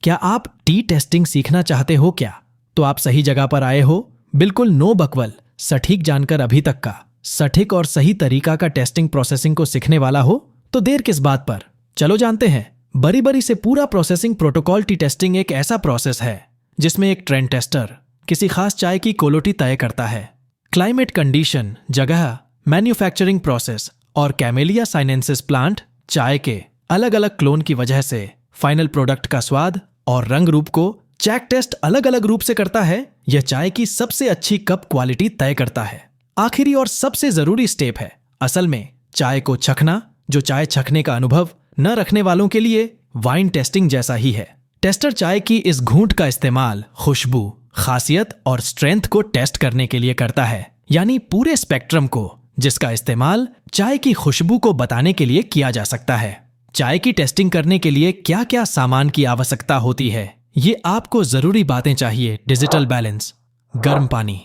क्या आप T testing सीखना चाहते हो क्या? तो आप सही जगह पर आए हो। बिल्कुल नो बकवल, सटीक जानकर अभी तक का सटीक और सही तरीका का टेस्टिंग प्रोसेसिंग को सीखने वाला हो तो देर किस बात पर, चलो जानते हैं। बरी बरी से पूरा प्रोसेसिंग प्रोटोकॉल। टी टेस्टिंग एक ऐसा प्रोसेस है जिसमें एक ट्रेंड टेस्टर किसी खास चाय की क्वालिटी तय करता है। क्लाइमेट कंडीशन, जगह, मैन्युफैक्चरिंग प्रोसेस और कैमेलिया साइनेंसिस प्लांट चाय के अलग अलग क्लोन की वजह से फाइनल प्रोडक्ट का स्वाद और रंग रूप को चेक टेस्ट अलग अलग रूप से करता है। यह चाय की सबसे अच्छी कप क्वालिटी तय करता है। आखिरी और सबसे जरूरी स्टेप है असल में चाय को चखना, जो चाय चखने का अनुभव न रखने वालों के लिए वाइन टेस्टिंग जैसा ही है। टेस्टर चाय की इस घूंट का इस्तेमाल खुशबू, खासियत और स्ट्रेंथ को टेस्ट करने के लिए करता है, यानी पूरे स्पेक्ट्रम को, जिसका इस्तेमाल चाय की खुशबू को बताने के लिए किया जा सकता है। चाय की टेस्टिंग करने के लिए क्या क्या सामान की आवश्यकता होती है, ये आपको जरूरी बातें चाहिए। डिजिटल बैलेंस, गर्म पानी,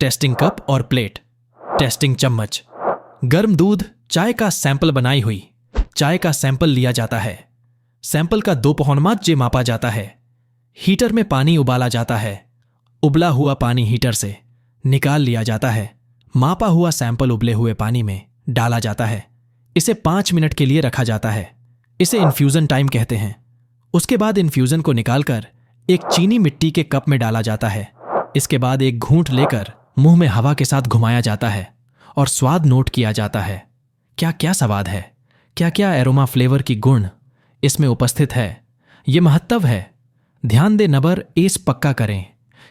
टेस्टिंग कप और प्लेट, टेस्टिंग चम्मच, गर्म दूध, चाय का सैंपल बनाई हुई, चाय का सैंपल लिया जाता है, सैंपल का 2 पौनमात मापा जाता है, हीटर में पानी उबाला जाता है, उबला हुआ पानी हीटर से निकाल लिया जाता है, मापा हुआ सैंपल उबले हुए पानी में डाला जाता है, इसे 5 मिनट के लिए रखा जाता है, इसे इन्फ्यूजन टाइम कहते हैं। उसके बाद इन्फ्यूजन को निकालकर एक चीनी मिट्टी के कप में डाला जाता है। इसके बाद एक घूंट लेकर मुंह में हवा के साथ घुमाया जाता है और स्वाद नोट किया जाता है। क्या क्या स्वाद है, क्या क्या एरोमा फ्लेवर की गुण इसमें उपस्थित है, ये महत्व है। ध्यान दे नबर एस पक्का करें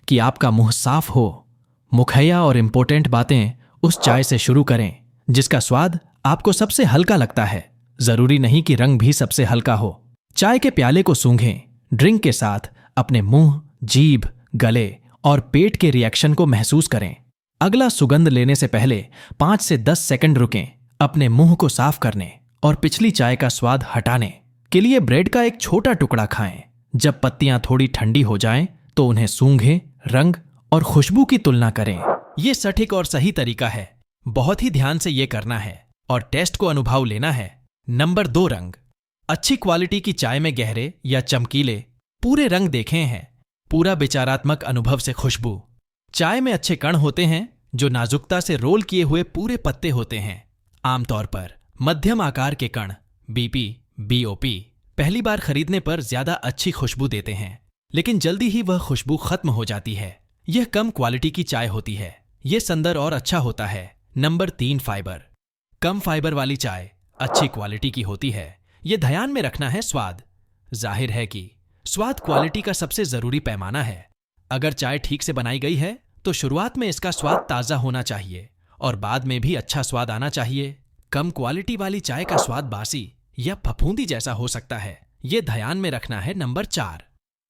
कि आपका मुंह साफ हो। मुखैया और इम्पोर्टेंट बातें उस चाय से शुरू करें जिसका स्वाद आपको सबसे हल्का लगता है। जरूरी नहीं कि रंग भी सबसे हल्का हो। चाय के प्याले को सूंघें। ड्रिंक के साथ अपने मुंह, जीभ, गले और पेट के रिएक्शन को महसूस करें। अगला सुगंध लेने से पहले 5 से 10 सेकंड रुकें, अपने मुंह को साफ करने और पिछली चाय का स्वाद हटाने के लिए ब्रेड का एक छोटा टुकड़ा खाएं। जब पत्तियां थोड़ी ठंडी हो जाएं तो उन्हें सूंघें, रंग और खुशबू की तुलना करें। यह सटीक और सही तरीका है। बहुत ही ध्यान से यह करना है और टेस्ट को अनुभव लेना है। नंबर 2, रंग। अच्छी क्वालिटी की चाय में गहरे या चमकीले पूरे रंग देखे हैं। पूरा विचारात्मक अनुभव से खुशबू। चाय में अच्छे कण होते हैं जो नाजुकता से रोल किए हुए पूरे पत्ते होते हैं। आमतौर पर मध्यम आकार के कण बीपी, बीओपी पहली बार खरीदने पर ज्यादा अच्छी खुशबू देते हैं, लेकिन जल्दी ही वह खुशबू खत्म हो जाती है। यह कम क्वालिटी की चाय होती है। यह संदर और अच्छा होता है। Number 3, fibre. कम फाइबर वाली चाय अच्छी क्वालिटी की होती है। यह ध्यान में रखना है। स्वाद। जाहिर है कि स्वाद क्वालिटी का सबसे जरूरी पैमाना है। अगर चाय ठीक से बनाई गई है तो शुरुआत में इसका स्वाद ताजा होना चाहिए और बाद में भी अच्छा स्वाद आना चाहिए। कम क्वालिटी वाली चाय का स्वाद बासी या फफूंदी जैसा हो सकता है। यह ध्यान में रखना है। नंबर 4,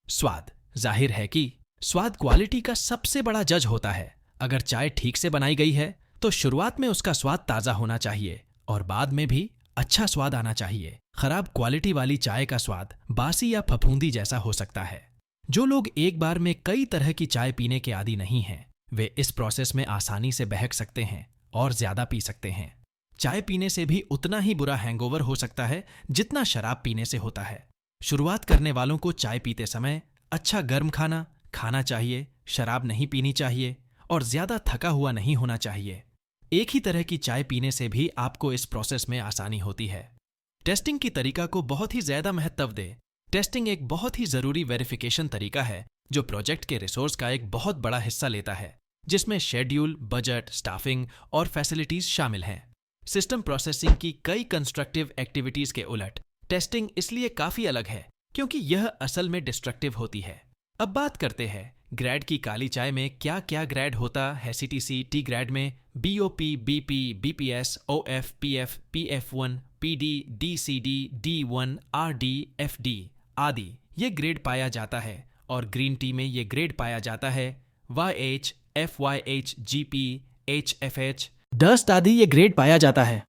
स्वाद। जाहिर है कि स्वाद क्वालिटी का सबसे बड़ा जज होता है। अगर चाय ठीक से बनाई गई है तो शुरुआत में उसका स्वाद ताजा होना चाहिए और बाद में भी अच्छा स्वाद आना चाहिए। खराब क्वालिटी वाली चाय का स्वाद बासी या फफूंदी जैसा हो सकता है। जो लोग एक बार में कई तरह की चाय पीने के आदी नहीं हैं, वे इस प्रोसेस में आसानी से बहक सकते हैं और ज्यादा पी सकते हैं। चाय पीने से भी उतना ही बुरा हैंगओवर हो सकता है जितना शराब पीने से होता है। शुरुआत करने वालों को चाय पीते समय अच्छा गर्म खाना खाना चाहिए, शराब नहीं पीनी चाहिए और ज्यादा थका हुआ नहीं होना चाहिए। एक ही तरह की चाय पीने से भी आपको इस प्रोसेस में आसानी होती है। टेस्टिंग की तरीका को बहुत ही ज्यादा महत्व दे। टेस्टिंग एक बहुत ही जरूरी वेरिफिकेशन तरीका है जो प्रोजेक्ट के रिसोर्स का एक बहुत बड़ा हिस्सा लेता है, जिसमें शेड्यूल, बजट, स्टाफिंग और फैसिलिटीज शामिल हैं। सिस्टम प्रोसेसिंग की कई कंस्ट्रक्टिव एक्टिविटीज के उलट टेस्टिंग इसलिए काफी अलग है क्योंकि यह असल में डिस्ट्रक्टिव होती है। अब बात करते हैं ग्रेड की। काली चाय में क्या क्या ग्रेड होता है? सीटीसी, टी ग्रेड में BOP, BP, BPS, OF, PF, पीएफ1, पीडी, डीसीडी, डी1, आरडी, एफडी आदि ये ग्रेड पाया जाता है। और ग्रीन टी में ये ग्रेड पाया जाता है वाईएच, एफवाईएच, जीपी, एचएफएच, डस्ट आदि ये ग्रेड पाया जाता है।